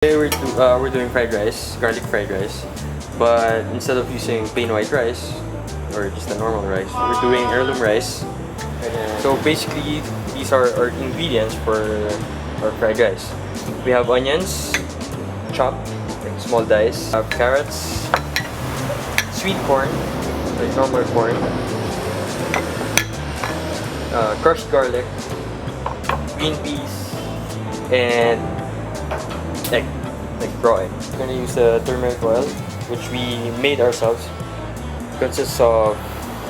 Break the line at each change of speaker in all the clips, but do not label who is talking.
Today we're doing fried rice, garlic fried rice, but instead of using plain white rice or just the normal rice, we're doing heirloom rice. So basically, these are our ingredients for our fried rice. We have onions, chopped, like small dice. We have carrots, sweet corn, like normal corn, crushed garlic, green peas, and egg, like raw egg. We're gonna use the turmeric oil, which we made ourselves. Consists of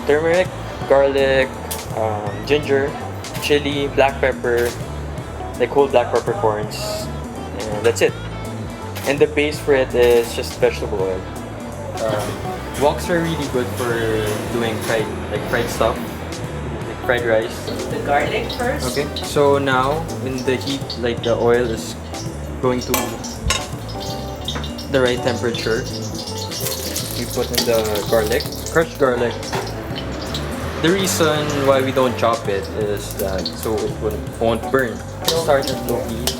turmeric, garlic, ginger, chili, black pepper, like whole black peppercorns, and that's it. And the base for it is just vegetable oil. Woks are really good for doing fried stuff, like fried rice.
The garlic first.
Okay, so now in the heat, like the oil is going to the right temperature. We put in the garlic, crushed garlic. The reason why we don't chop it is that so it won't burn. Start at low heat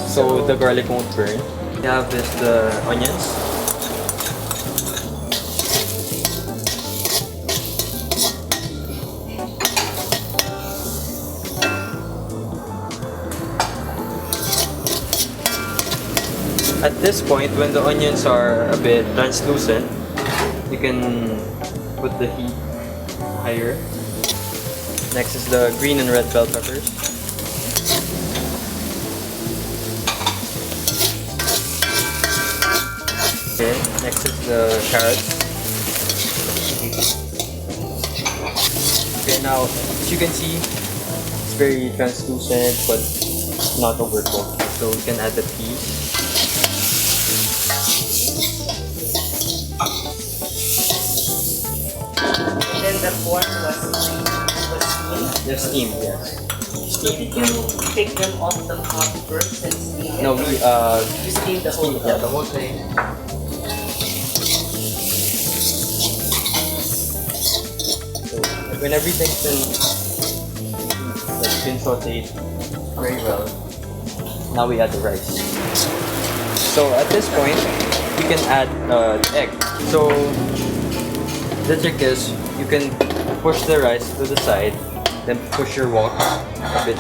so the garlic won't burn. We have the onions. At this point, when the onions are a bit translucent, you can put the heat higher. Next is the green and red bell peppers. Okay, next is the carrots. Okay, now as you can see, it's very translucent but not overcooked. So we can add the peas.
Then the corn was steamed.
Yes, steamed, yes.
So did you take them off the cob first and steam it?
No, we
You steamed the whole
yeah, the
cob.
whole thing. So when everything's been sauteed very well, now we add the rice. So at this point, we can add the egg. So the trick is you can push the rice to the side, then push your wok a bit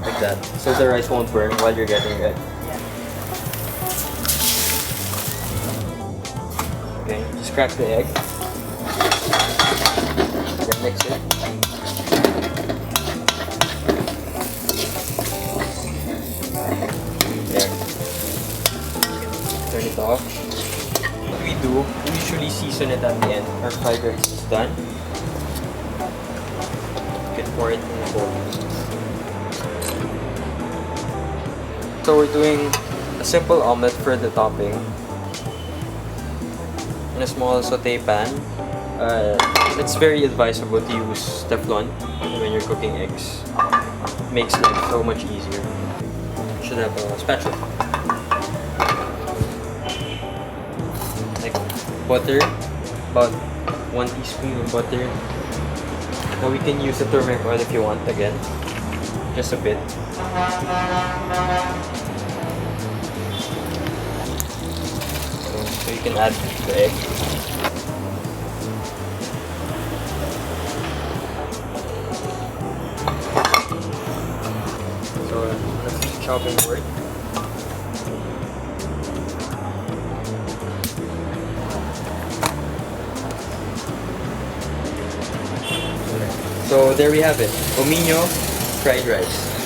like that, so the rice won't burn while you're getting it. Okay, just crack the egg, then mix it. There. Turn it off. What we do, we usually season it at the end. Our fried rice is done. You can pour it in the bowl. So we're doing a simple omelette for the topping. In a small saute pan. It's very advisable to use Teflon when you're cooking eggs. It makes life so much easier. You should have a spatula. Like butter, about 1 teaspoon of butter. Now we can use the turmeric oil if you want again, just a bit. So you can add the egg. So let's do chopping board. So there we have it, Omino fried rice.